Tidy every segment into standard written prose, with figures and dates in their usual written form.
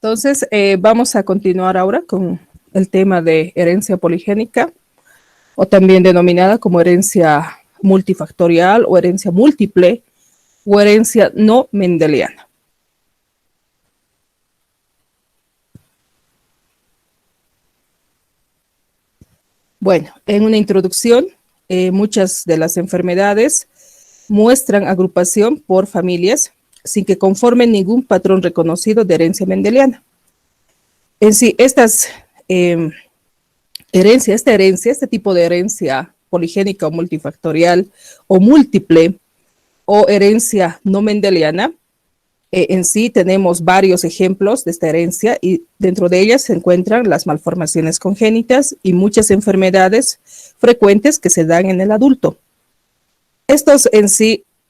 Entonces, vamos a continuar ahora con el tema de herencia poligénica, o también denominada como herencia multifactorial o herencia múltiple o herencia no mendeliana. Bueno, en una introducción, muchas de las enfermedades muestran agrupación por familias sin que conformen ningún patrón reconocido de herencia mendeliana. En sí, este tipo de herencia poligénica o multifactorial o múltiple o herencia no mendeliana, en sí tenemos varios ejemplos de esta herencia y dentro de ellas se encuentran las malformaciones congénitas y muchas enfermedades frecuentes que se dan en el adulto. Esta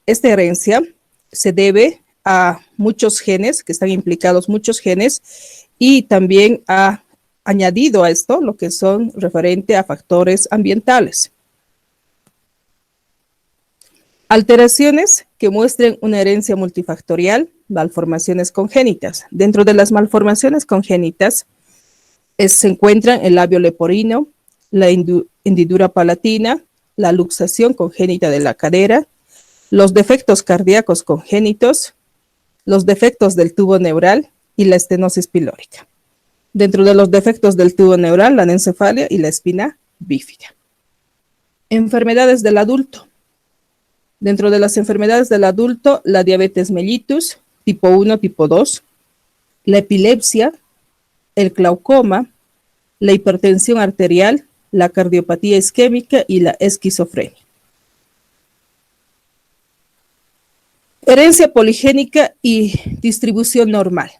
herencia se debe a muchos genes, que están implicados muchos genes, y también ha añadido a esto lo que son referente a factores ambientales. Alteraciones que muestren una herencia multifactorial, malformaciones congénitas. Dentro de las malformaciones congénitas se encuentran el labio leporino, la hendidura palatina, la luxación congénita de la cadera, los defectos cardíacos congénitos, los defectos del tubo neural y la estenosis pilórica. Dentro de los defectos del tubo neural, la anencefalia y la espina bífida. Enfermedades del adulto. Dentro de las enfermedades del adulto, la diabetes mellitus, tipo 1, tipo 2, la epilepsia, el glaucoma, la hipertensión arterial, la cardiopatía isquémica y la esquizofrenia. Herencia poligénica y distribución normal.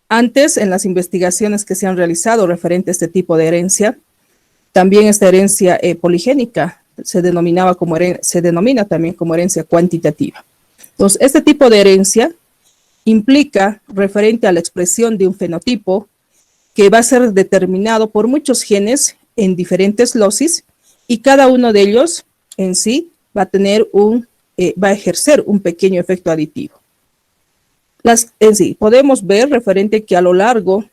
Antes, en las investigaciones que se han realizado referente a este tipo de herencia, también esta herencia poligénica se denomina también como herencia cuantitativa. Entonces, este tipo de herencia implica referente a la expresión de un fenotipo que va a ser determinado por muchos genes en diferentes locis y cada uno de ellos en sí va a ejercer un pequeño efecto aditivo. Podemos ver referente que a lo largo,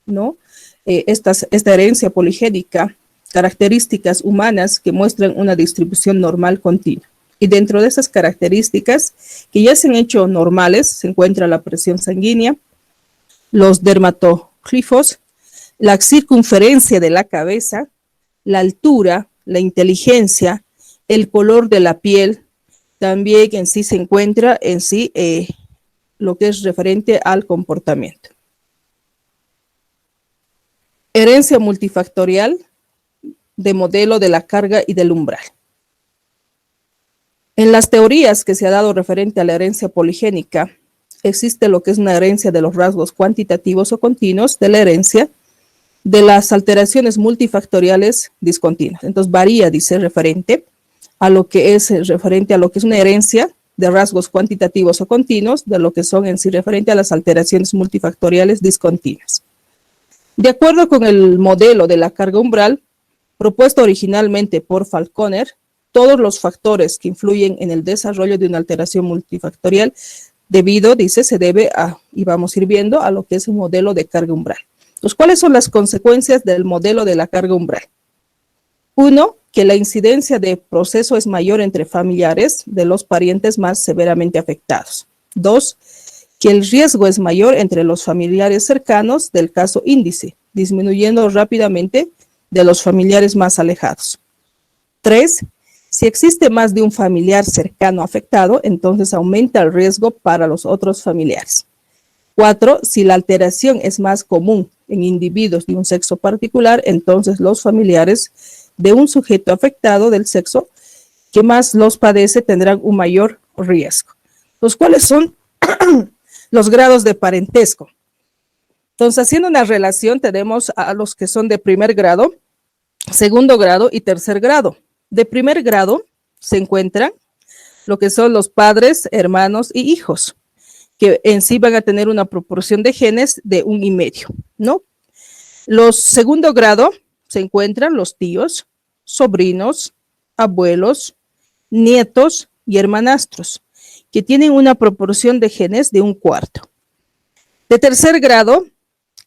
¿no? Esta herencia poligénica, características humanas que muestran una distribución normal continua. Y dentro de esas características que ya se han hecho normales, se encuentra la presión sanguínea, los dermatoglifos, la circunferencia de la cabeza, la altura, la inteligencia, el color de la piel. También en sí se encuentra lo que es referente al comportamiento. Herencia multifactorial de modelo de la carga y del umbral. En las teorías que se ha dado referente a la herencia poligénica, existe lo que es una herencia de los rasgos cuantitativos o continuos de la herencia de las alteraciones multifactoriales discontinuas. Entonces varía, dice, referente a lo que es una herencia de rasgos cuantitativos o continuos, de lo que son en sí referente a las alteraciones multifactoriales discontinuas. De acuerdo con el modelo de la carga umbral, propuesto originalmente por Falconer, todos los factores que influyen en el desarrollo de una alteración multifactorial se debe a, y vamos a ir viendo, a lo que es un modelo de carga umbral. Entonces, ¿cuáles son las consecuencias del modelo de la carga umbral? 1, que la incidencia de proceso es mayor entre familiares de los parientes más severamente afectados. 2, que el riesgo es mayor entre los familiares cercanos del caso índice, disminuyendo rápidamente de los familiares más alejados. 3, si existe más de un familiar cercano afectado, entonces aumenta el riesgo para los otros familiares. 4, si la alteración es más común en individuos de un sexo particular, entonces los familiares de un sujeto afectado del sexo que más los padece tendrán un mayor riesgo. Entonces, ¿cuáles son los grados de parentesco? Entonces, haciendo una relación, tenemos a los que son de primer grado, segundo grado y tercer grado. De primer grado se encuentran lo que son los padres, hermanos y hijos, que en sí van a tener una proporción de genes de 1,5, ¿no? Los segundo grado se encuentran los tíos, sobrinos, abuelos, nietos y hermanastros, que tienen una proporción de genes de 1/4. De tercer grado,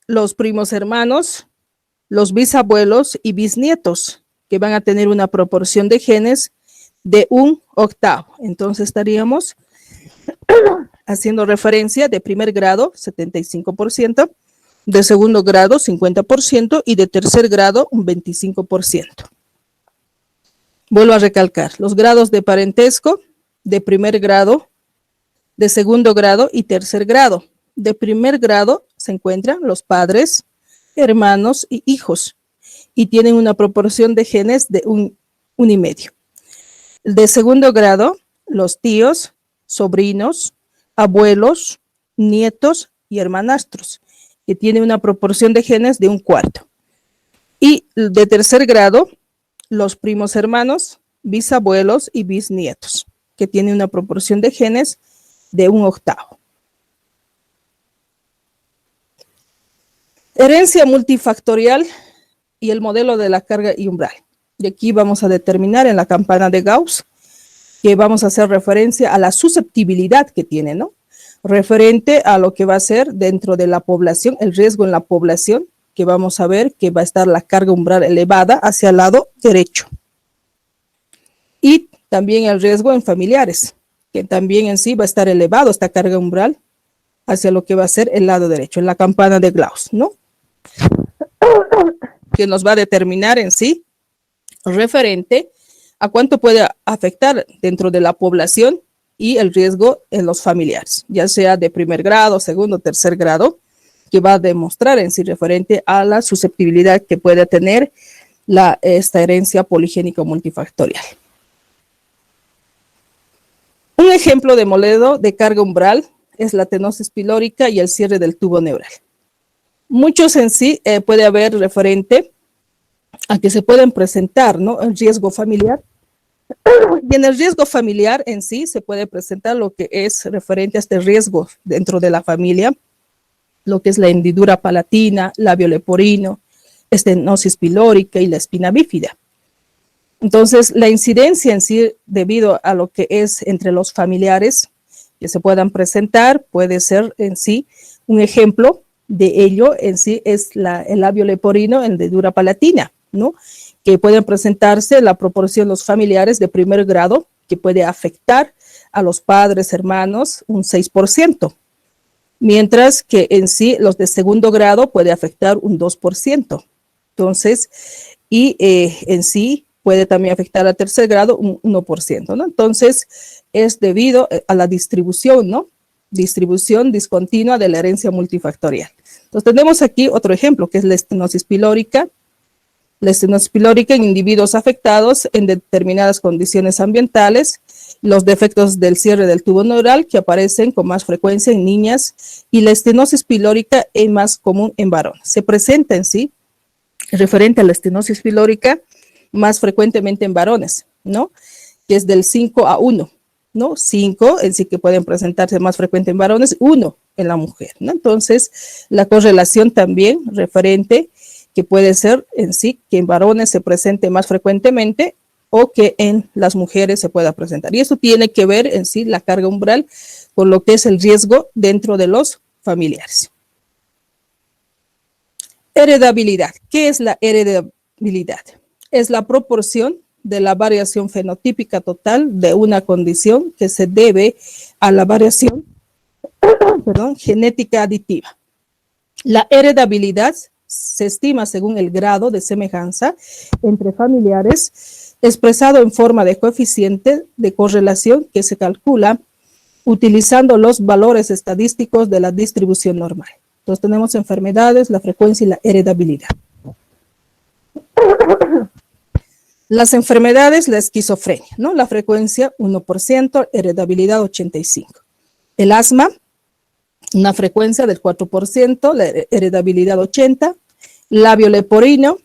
los primos hermanos, los bisabuelos y bisnietos, que van a tener una proporción de genes de 1/8. Entonces estaríamos haciendo referencia de primer grado, 75%, de segundo grado, 50%, y de tercer grado, un 25%. Vuelvo a recalcar, los grados de parentesco, de primer grado, de segundo grado y tercer grado. De primer grado se encuentran los padres, hermanos y hijos, y tienen una proporción de genes de 1,5. De segundo grado, los tíos, sobrinos, abuelos, nietos y hermanastros, que tienen una proporción de genes de 1/4. Y de tercer grado, los primos hermanos, bisabuelos y bisnietos, que tienen una proporción de genes de 1/8. Herencia multifactorial y el modelo de la carga y umbral. Y aquí vamos a determinar en la campana de Gauss que vamos a hacer referencia a la susceptibilidad que tiene, ¿no? Referente a lo que va a ser dentro de la población, el riesgo en la población, que vamos a ver que va a estar la carga umbral elevada hacia el lado derecho. Y también el riesgo en familiares, que también en sí va a estar elevado esta carga umbral hacia lo que va a ser el lado derecho, en la campana de Gauss, ¿no? Que nos va a determinar en sí referente a cuánto puede afectar dentro de la población y el riesgo en los familiares, ya sea de primer grado, segundo, tercer grado, que va a demostrar en sí referente a la susceptibilidad que puede tener esta herencia poligénica multifactorial. Un ejemplo de modelo de carga umbral es la tenosis pilórica y el cierre del tubo neural. Muchos en sí puede haber referente a que se pueden presentar, ¿no?, el riesgo familiar. Y en el riesgo familiar en sí se puede presentar lo que es referente a este riesgo dentro de la familia, lo que es la hendidura palatina, labio leporino, estenosis pilórica y la espina bífida. Entonces, la incidencia en sí, debido a lo que es entre los familiares que se puedan presentar, puede ser en sí un ejemplo de ello en sí es el labio leporino, hendidura palatina, ¿no?, que pueden presentarse la proporción de los familiares de primer grado, que puede afectar a los padres, hermanos, un 6%, mientras que en sí los de segundo grado puede afectar un 2%. Entonces, y en sí puede también afectar a tercer grado un 1%, ¿no? Entonces, es debido a la distribución, ¿no?, distribución discontinua de la herencia multifactorial. Entonces, tenemos aquí otro ejemplo, que es la estenosis pilórica. La estenosis pilórica en individuos afectados en determinadas condiciones ambientales, los defectos del cierre del tubo neural que aparecen con más frecuencia en niñas y la estenosis pilórica es más común en varones. Se presenta en sí, referente a la estenosis pilórica, más frecuentemente en varones, ¿no?, que es del 5-1, ¿no? 5 en sí que pueden presentarse más frecuente en varones, 1 en la mujer, ¿no? Entonces, la correlación también referente que puede ser en sí que en varones se presente más frecuentemente o que en las mujeres se pueda presentar. Y eso tiene que ver en sí la carga umbral con lo que es el riesgo dentro de los familiares. Heredabilidad. ¿Qué es la heredabilidad? Es la proporción de la variación fenotípica total de una condición que se debe a la variación genética aditiva. La heredabilidad se estima según el grado de semejanza entre familiares expresado en forma de coeficiente de correlación que se calcula utilizando los valores estadísticos de la distribución normal. Entonces tenemos enfermedades, la frecuencia y la heredabilidad. Las enfermedades, la esquizofrenia, ¿no? La frecuencia 1%, heredabilidad 85%. El asma, una frecuencia del 4%, la heredabilidad 80%. Labio leporino,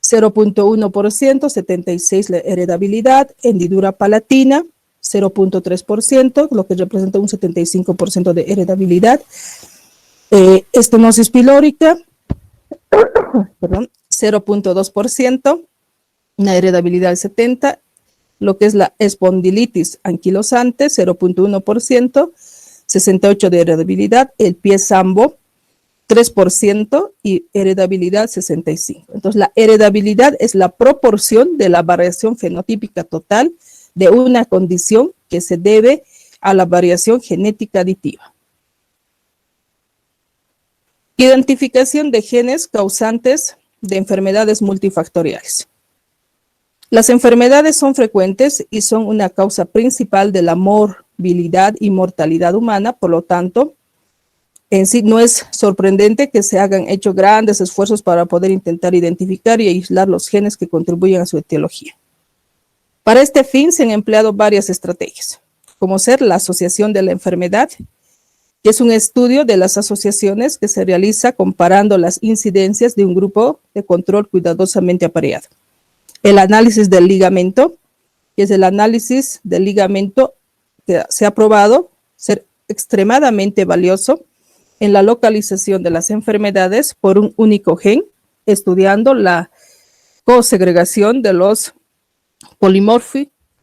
0.1%, 76% la heredabilidad. Hendidura palatina, 0.3%, lo que representa un 75% de heredabilidad. Estenosis pilórica, 0.2%, una heredabilidad del 70%, lo que es la espondilitis anquilosante, 0.1%, 68% de heredabilidad, el pie sambo, 3% y heredabilidad 65%. Entonces, la heredabilidad es la proporción de la variación fenotípica total de una condición que se debe a la variación genética aditiva. Identificación de genes causantes de enfermedades multifactoriales. Las enfermedades son frecuentes y son una causa principal de la morbilidad y mortalidad humana, por lo tanto, en sí no es sorprendente que se hagan hecho grandes esfuerzos para poder intentar identificar y aislar los genes que contribuyen a su etiología. Para este fin se han empleado varias estrategias, como ser la asociación de la enfermedad, que es un estudio de las asociaciones que se realiza comparando las incidencias de un grupo de control cuidadosamente apareado. El análisis del ligamento, que es el análisis del ligamento que se ha probado ser extremadamente valioso en la localización de las enfermedades por un único gen, estudiando la cosegregación de los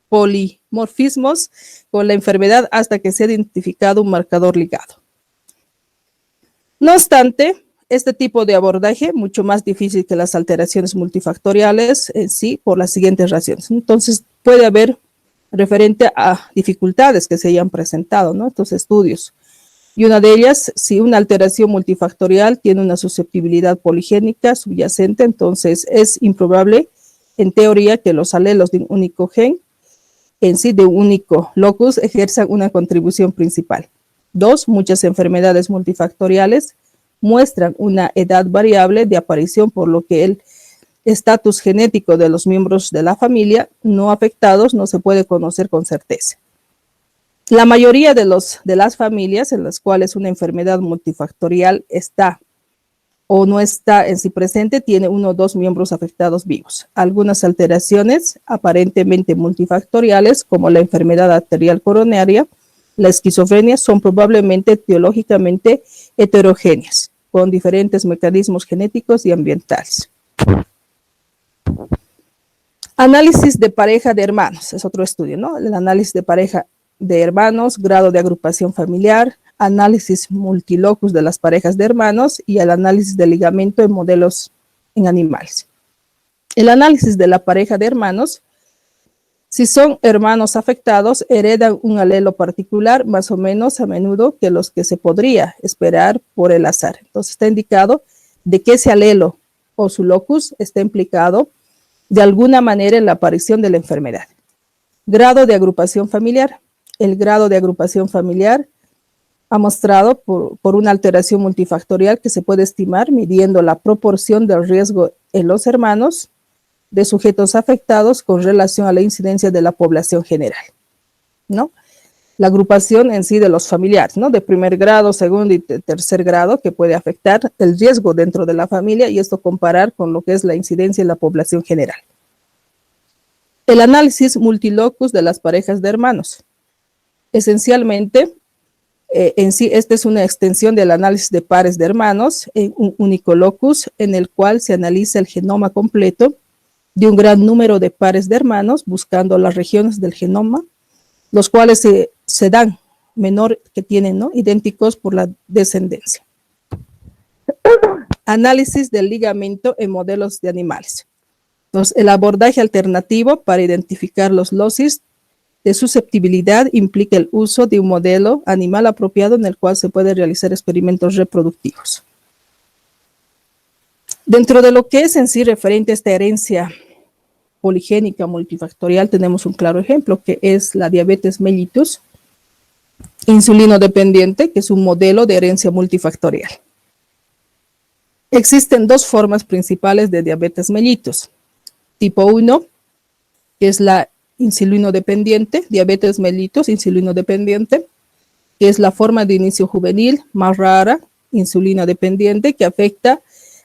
polimorfismos con la enfermedad hasta que se ha identificado un marcador ligado. No obstante, este tipo de abordaje mucho más difícil que las alteraciones multifactoriales en sí por las siguientes razones. Entonces, puede haber referente a dificultades que se hayan presentado, ¿no? Estos estudios. Y una de ellas, si una alteración multifactorial tiene una susceptibilidad poligénica subyacente, entonces es improbable, en teoría, que los alelos de un único gen, en sí de un único locus, ejerzan una contribución principal. 2, muchas enfermedades multifactoriales muestran una edad variable de aparición, por lo que el estatus genético de los miembros de la familia no afectados no se puede conocer con certeza. La mayoría de las familias en las cuales una enfermedad multifactorial está o no está en sí presente, tiene 1 o 2 miembros afectados vivos. Algunas alteraciones aparentemente multifactoriales, como la enfermedad arterial coronaria, la esquizofrenia, son probablemente etiológicamente heterogéneas, con diferentes mecanismos genéticos y ambientales. Análisis de pareja de hermanos, es otro estudio, ¿no? El análisis de pareja de hermanos, grado de agrupación familiar, análisis multilocus de las parejas de hermanos y el análisis de ligamento en modelos en animales. El análisis de la pareja de hermanos, si son hermanos afectados, heredan un alelo particular más o menos a menudo que los que se podría esperar por el azar. Entonces está indicado de que ese alelo o su locus está implicado de alguna manera en la aparición de la enfermedad. Grado de agrupación familiar. El grado de agrupación familiar ha mostrado por una alteración multifactorial que se puede estimar midiendo la proporción del riesgo en los hermanos de sujetos afectados con relación a la incidencia de la población general, ¿no? La agrupación en sí de los familiares, ¿no? De primer grado, segundo y tercer grado, que puede afectar el riesgo dentro de la familia y esto comparar con lo que es la incidencia en la población general. El análisis multilocus de las parejas de hermanos. Esencialmente, en sí, esta es una extensión del análisis de pares de hermanos en un único locus en el cual se analiza el genoma completo de un gran número de pares de hermanos buscando las regiones del genoma, los cuales se dan menor que tienen, ¿no? Idénticos por la descendencia. Análisis del ligamento en modelos de animales. Entonces, el abordaje alternativo para identificar los locis de susceptibilidad implica el uso de un modelo animal apropiado en el cual se puede realizar experimentos reproductivos. Dentro de lo que es en sí referente a esta herencia poligénica multifactorial, tenemos un claro ejemplo que es la diabetes mellitus insulino dependiente, que es un modelo de herencia multifactorial. Existen 2 formas principales de diabetes mellitus. Tipo 1, que es la insulino dependiente, diabetes mellitus insulino dependiente, que es la forma de inicio juvenil más rara, insulina dependiente, que afecta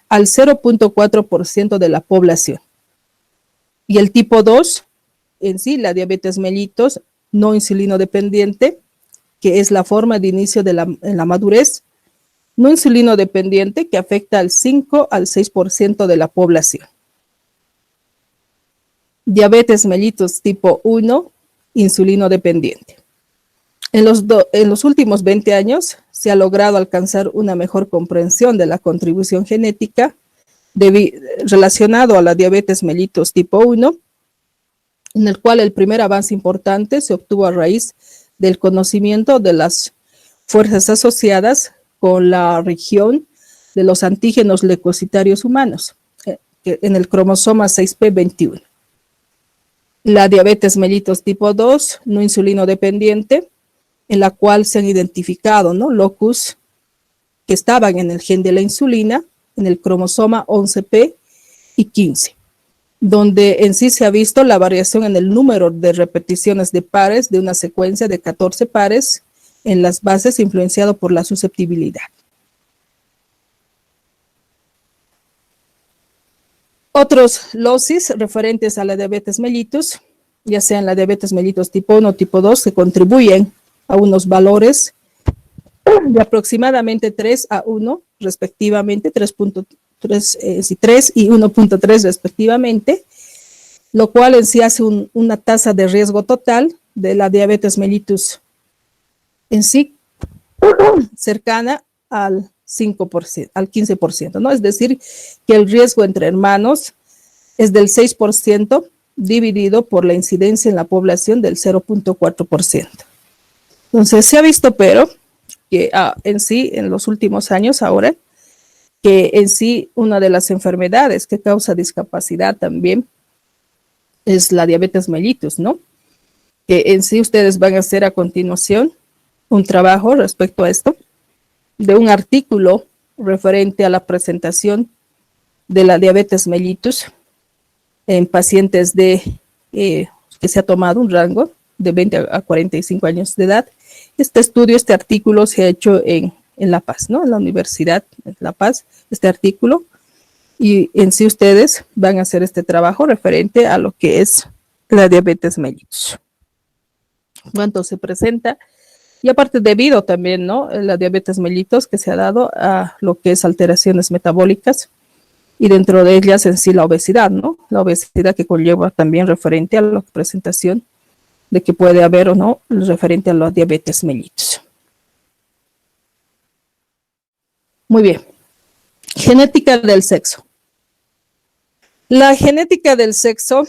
al 0.4% de la población. Y el tipo 2, en sí, la diabetes mellitus no insulino dependiente, que es la forma de inicio en la madurez, no insulino dependiente, que afecta al 5 al 6% de la población. Diabetes mellitus tipo 1, insulino dependiente. En los últimos 20 años se ha logrado alcanzar una mejor comprensión de la contribución genética relacionado a la diabetes mellitus tipo 1, en el cual el primer avance importante se obtuvo a raíz del conocimiento de las fuerzas asociadas con la región de los antígenos leucocitarios humanos, en el cromosoma 6p21. La diabetes mellitus tipo 2, no insulino dependiente, en la cual se han identificado, ¿no?, locus que estaban en el gen de la insulina, en el cromosoma 11p y 15, donde en sí se ha visto la variación en el número de repeticiones de pares de una secuencia de 14 pares en las bases influenciado por la susceptibilidad. Otros losis referentes a la diabetes mellitus, ya sean la diabetes mellitus tipo 1 o tipo 2, que contribuyen a unos valores de aproximadamente 3 a 1, respectivamente, 3 y 1.3 respectivamente, lo cual en sí hace una tasa de riesgo total de la diabetes mellitus en sí cercana al 5%, al 15%, ¿no? Es decir, que el riesgo entre hermanos es del 6% dividido por la incidencia en la población del 0.4%. Entonces, se ha visto, pero, que en sí, en los últimos años ahora, que en sí una de las enfermedades que causa discapacidad también es la diabetes mellitus, ¿no? Que en sí ustedes van a hacer a continuación un trabajo respecto a esto, de un artículo referente a la presentación de la diabetes mellitus en pacientes que se ha tomado un rango de 20 a 45 años de edad. Este artículo se ha hecho en La Paz, ¿no? En la Universidad de La Paz, este artículo, y en sí ustedes van a hacer este trabajo referente a lo que es la diabetes mellitus. ¿Cuánto se presenta? Y aparte debido también, ¿no?, la diabetes mellitus que se ha dado a lo que es alteraciones metabólicas y dentro de ellas en sí la obesidad, ¿no? La obesidad que conlleva también referente a la presentación de que puede haber o no referente a la diabetes mellitus. Muy bien. Genética del sexo. La genética del sexo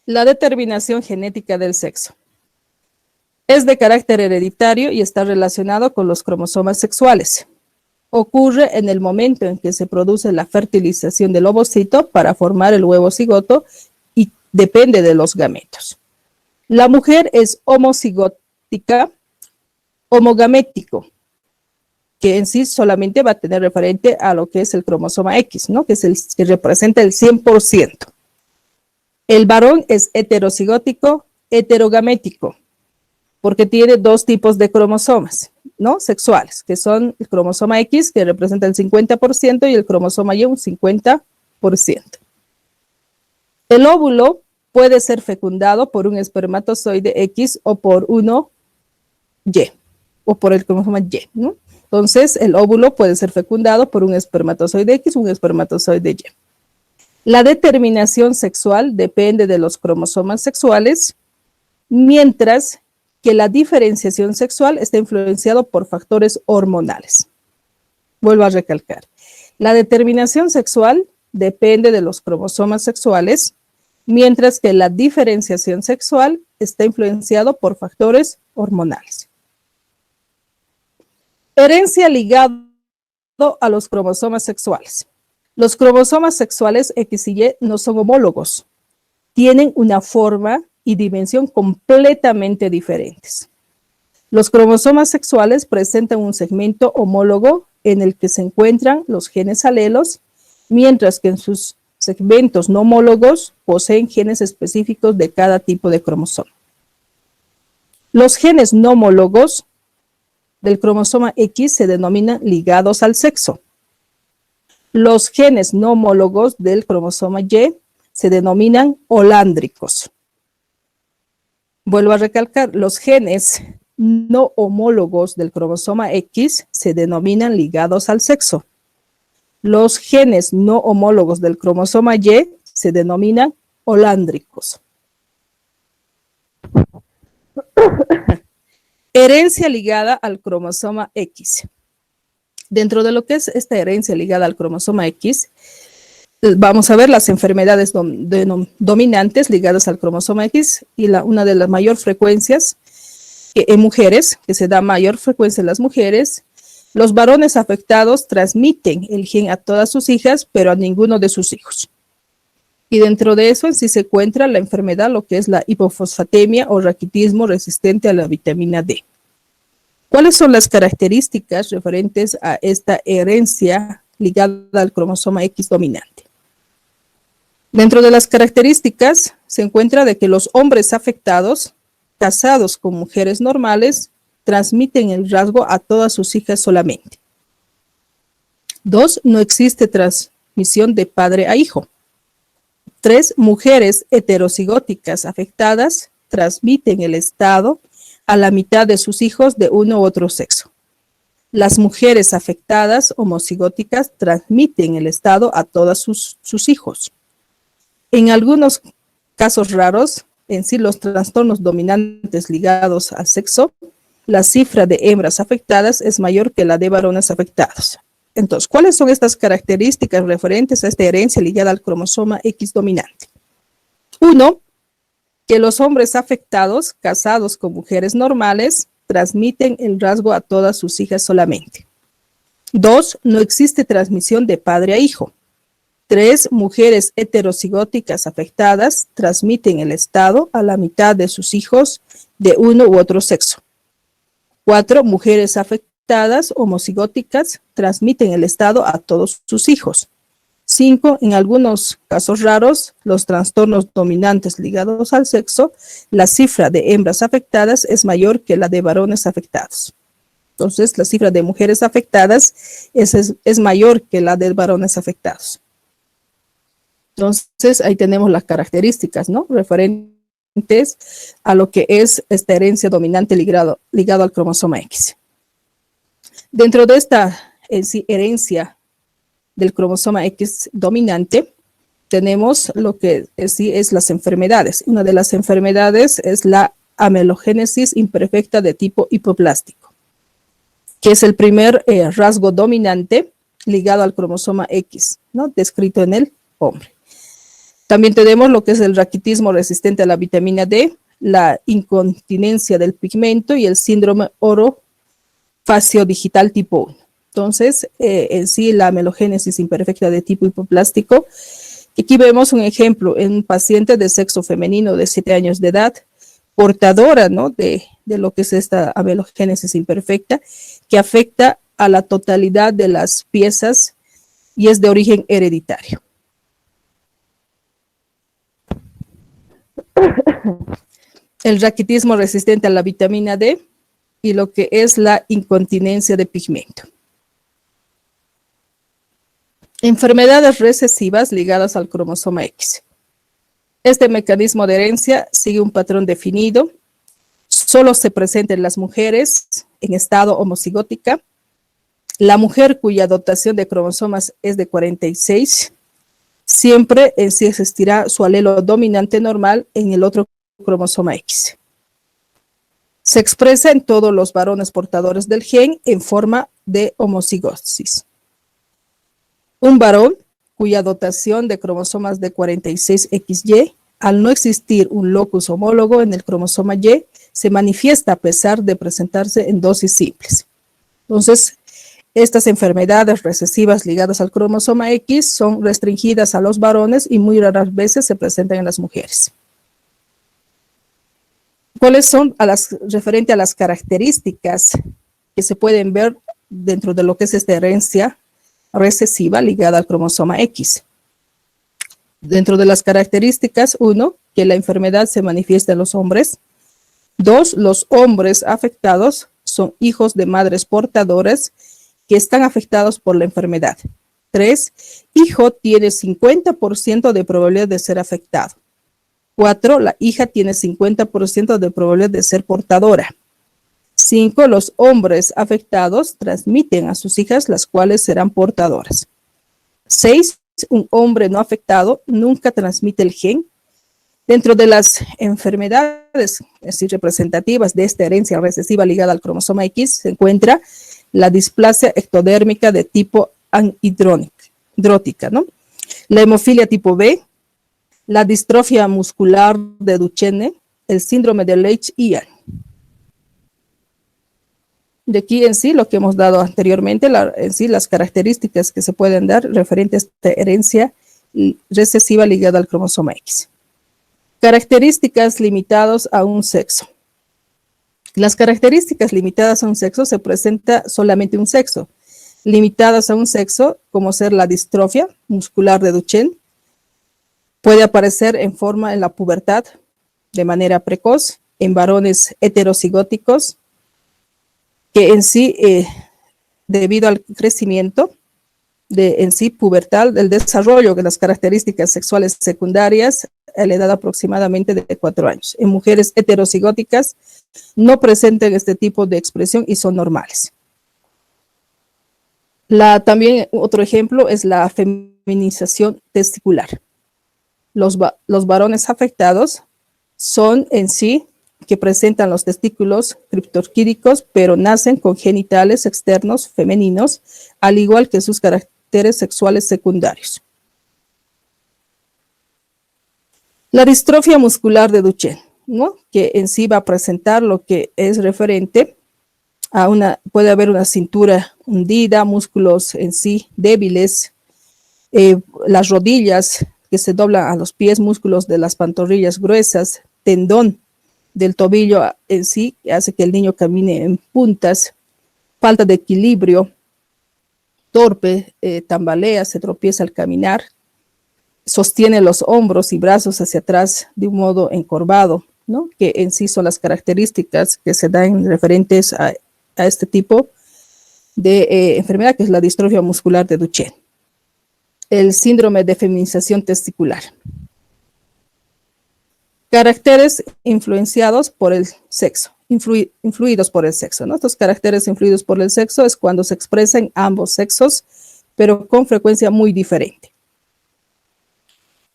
la determinación genética del sexo es de carácter hereditario y está relacionado con los cromosomas sexuales. Ocurre en el momento en que se produce la fertilización del ovocito para formar el huevo cigoto y depende de los gametos. La mujer es homocigótica, homogamético, que en sí solamente va a tener referente a lo que es el cromosoma X, ¿no?, que es el que representa el 100%. El varón es heterocigótico, heterogamético, porque tiene dos tipos de cromosomas, ¿no?, sexuales, que son el cromosoma X, que representa el 50%, y el cromosoma Y, un 50%. El óvulo puede ser fecundado por un espermatozoide X o por uno Y, o por el cromosoma Y, ¿no? Entonces, el óvulo puede ser fecundado por un espermatozoide X o un espermatozoide Y. La determinación sexual depende de los cromosomas sexuales, mientras que la diferenciación sexual está influenciado por factores hormonales. Vuelvo a recalcar. La determinación sexual depende de los cromosomas sexuales, mientras que la diferenciación sexual está influenciado por factores hormonales. Herencia ligado a los cromosomas sexuales. Los cromosomas sexuales X y Y no son homólogos. Tienen una forma y dimensión completamente diferentes. Los cromosomas sexuales presentan un segmento homólogo en el que se encuentran los genes alelos, mientras que en sus segmentos no homólogos poseen genes específicos de cada tipo de cromosoma. Los genes no homólogos del cromosoma X se denominan ligados al sexo. Los genes no homólogos del cromosoma Y se denominan holándricos. Vuelvo a recalcar, los genes no homólogos del cromosoma X se denominan ligados al sexo. Los genes no homólogos del cromosoma Y se denominan holándricos. Herencia ligada al cromosoma X. Dentro de lo que es esta herencia ligada al cromosoma X, vamos a ver las enfermedades dominantes ligadas al cromosoma X y una de las mayores frecuencias en mujeres, que se da mayor frecuencia en las mujeres. Los varones afectados transmiten el gen a todas sus hijas, pero a ninguno de sus hijos. Y dentro de eso en sí se encuentra la enfermedad, lo que es la hipofosfatemia o raquitismo resistente a la vitamina D. ¿Cuáles son las características referentes a esta herencia ligada al cromosoma X dominante? Dentro de las características se encuentra de que los hombres afectados, casados con mujeres normales, transmiten el rasgo a todas sus hijas solamente. 2. No existe transmisión de padre a hijo. 3. Mujeres heterocigóticas afectadas transmiten el estado a la mitad de sus hijos de uno u otro sexo. Las mujeres afectadas homocigóticas transmiten el estado a todos sus hijos. En algunos casos raros, en sí los trastornos dominantes ligados al sexo, la cifra de hembras afectadas es mayor que la de varones afectados. Entonces, ¿cuáles son estas características referentes a esta herencia ligada al cromosoma X dominante? 1. Que los hombres afectados, casados con mujeres normales, transmiten el rasgo a todas sus hijas solamente. 2. No existe transmisión de padre a hijo. 3. Mujeres heterocigóticas afectadas transmiten el estado a la mitad de sus hijos de uno u otro sexo. 4. Mujeres afectadas homocigóticas transmiten el estado a todos sus hijos. 5. En algunos casos raros, los trastornos dominantes ligados al sexo, la cifra de hembras afectadas es mayor que la de varones afectados. Entonces, la cifra de mujeres afectadas es mayor que la de varones afectados. Entonces, ahí tenemos las características, ¿no? Referentes a lo que es esta herencia dominante ligado al cromosoma X. Dentro de esta herencia del cromosoma X dominante, tenemos lo que es las enfermedades. Una de las enfermedades es la amelogénesis imperfecta de tipo hipoplástico, que es el primer rasgo dominante ligado al cromosoma X, ¿no? Descrito en el hombre. También tenemos lo que es el raquitismo resistente a la vitamina D, la incontinencia del pigmento y el síndrome orofaciodigital tipo 1. Entonces, en sí, la amelogénesis imperfecta de tipo hipoplástico. Aquí vemos un ejemplo en un paciente de sexo femenino de 7 años de edad, portadora, ¿no? de lo que es esta amelogénesis imperfecta, que afecta a la totalidad de las piezas y es de origen hereditario. El raquitismo resistente a la vitamina D y lo que es la incontinencia de pigmento. Enfermedades recesivas ligadas al cromosoma X. Este mecanismo de herencia sigue un patrón definido. Solo se presenta en las mujeres en estado homocigótica. La mujer cuya dotación de cromosomas es de 46, siempre en sí existirá su alelo dominante normal en el otro cromosoma X. Se expresa en todos los varones portadores del gen en forma de homocigosis. Un varón cuya dotación de cromosomas de 46XY, al no existir un locus homólogo en el cromosoma Y, se manifiesta a pesar de presentarse en dosis simples. Entonces, estas enfermedades recesivas ligadas al cromosoma X son restringidas a los varones y muy raras veces se presentan en las mujeres. ¿Cuáles son referente a las características que se pueden ver dentro de lo que es esta herencia recesiva ligada al cromosoma X? Dentro de las características, 1, que la enfermedad se manifiesta en los hombres. 2, los hombres afectados son hijos de madres portadoras que están afectados por la enfermedad. 3, hijo tiene 50% de probabilidad de ser afectado. 4, la hija tiene 50% de probabilidad de ser portadora. 5, los hombres afectados transmiten a sus hijas, las cuales serán portadoras. 6, un hombre no afectado nunca transmite el gen Dentro de las enfermedades así representativas de esta herencia recesiva ligada al cromosoma X se encuentra la displasia ectodérmica de tipo anhidrótica, ¿no? La hemofilia tipo B, la distrofia muscular de Duchenne, el síndrome de Leigh-Hunt. De aquí en sí lo que hemos dado anteriormente, en sí las características que se pueden dar referentes a esta herencia recesiva ligada al cromosoma X. Características limitadas a un sexo. Las características limitadas a un sexo se presenta solamente un sexo. Limitadas a un sexo, como ser la distrofia muscular de Duchenne, puede aparecer en la pubertad de manera precoz en varones heterocigóticos que en sí, debido al crecimiento en sí pubertal, del desarrollo de las características sexuales secundarias a la edad aproximadamente de 4 años. En mujeres heterocigóticas no presentan este tipo de expresión y son normales. También otro ejemplo es la feminización testicular. Los varones afectados son en sí que presentan los testículos criptorquídicos, pero nacen con genitales externos femeninos, al igual que sus caracteres sexuales secundarios. La distrofia muscular de Duchenne, ¿no? Que en sí va a presentar lo que es referente a puede haber una cintura hundida, músculos en sí débiles, las rodillas que se doblan a los pies, músculos de las pantorrillas gruesas, tendón del tobillo en sí, que hace que el niño camine en puntas, falta de equilibrio, torpe, tambalea, se tropieza al caminar, sostiene los hombros y brazos hacia atrás de un modo encorvado, ¿no? Que en sí son las características que se dan referentes a este tipo de enfermedad, que es la distrofia muscular de Duchenne. El síndrome de feminización testicular. Caracteres influenciados por el sexo, influidos por el sexo, ¿no? Estos caracteres influidos por el sexo es cuando se expresan ambos sexos, pero con frecuencia muy diferente.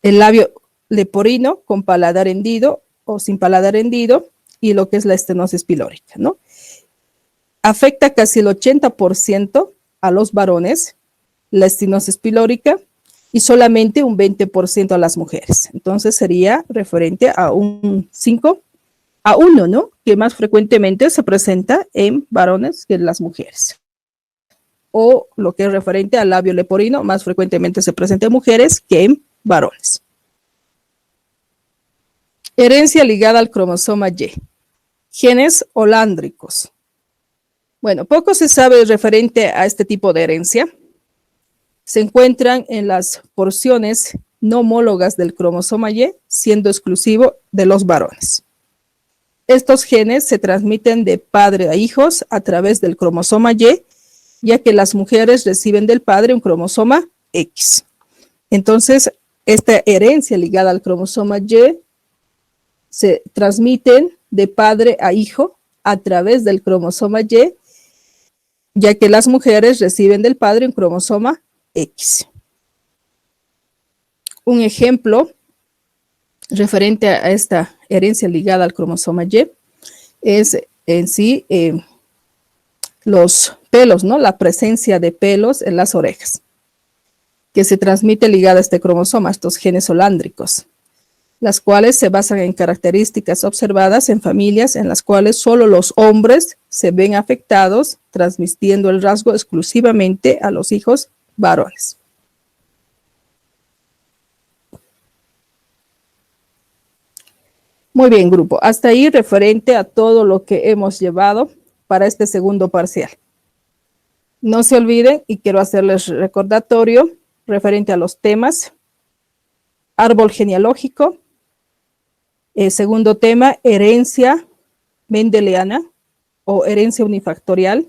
El labio leporino con paladar hendido o sin paladar hendido y lo que es la estenosis pilórica, ¿no? Afecta casi el 80% a los varones, la estenosis pilórica, y solamente un 20% a las mujeres. Entonces sería referente a un 5-1, ¿no? Que más frecuentemente se presenta en varones que en las mujeres. O lo que es referente al labio leporino, más frecuentemente se presenta en mujeres que en varones. Herencia ligada al cromosoma Y. Genes holándricos. Bueno, poco se sabe referente a este tipo de herencia. Se encuentran en las porciones no homólogas del cromosoma Y, siendo exclusivo de los varones. Estos genes se transmiten de padre a hijos a través del cromosoma Y, ya que las mujeres reciben del padre un cromosoma X. Entonces, esta herencia ligada al cromosoma Y se transmiten de padre a hijo a través del cromosoma Y, ya que las mujeres reciben del padre un cromosoma X. Un ejemplo referente a esta herencia ligada al cromosoma Y es en sí los pelos, ¿no? La presencia de pelos en las orejas, que se transmite ligada a este cromosoma, a estos genes holándricos, las cuales se basan en características observadas en familias en las cuales solo los hombres se ven afectados, transmitiendo el rasgo exclusivamente a los hijos varones. Muy bien, grupo. Hasta ahí referente a todo lo que hemos llevado para este segundo parcial. No se olviden, y quiero hacerles recordatorio referente a los temas: árbol genealógico. Segundo tema, herencia mendeliana o herencia unifactorial,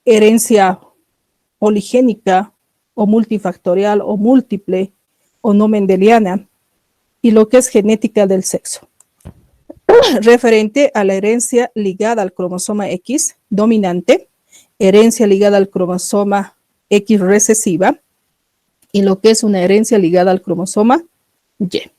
herencia poligénica o multifactorial o múltiple o no mendeliana, y lo que es genética del sexo. Referente a la herencia ligada al cromosoma X dominante, herencia ligada al cromosoma X recesiva, y lo que es una herencia ligada al cromosoma Y.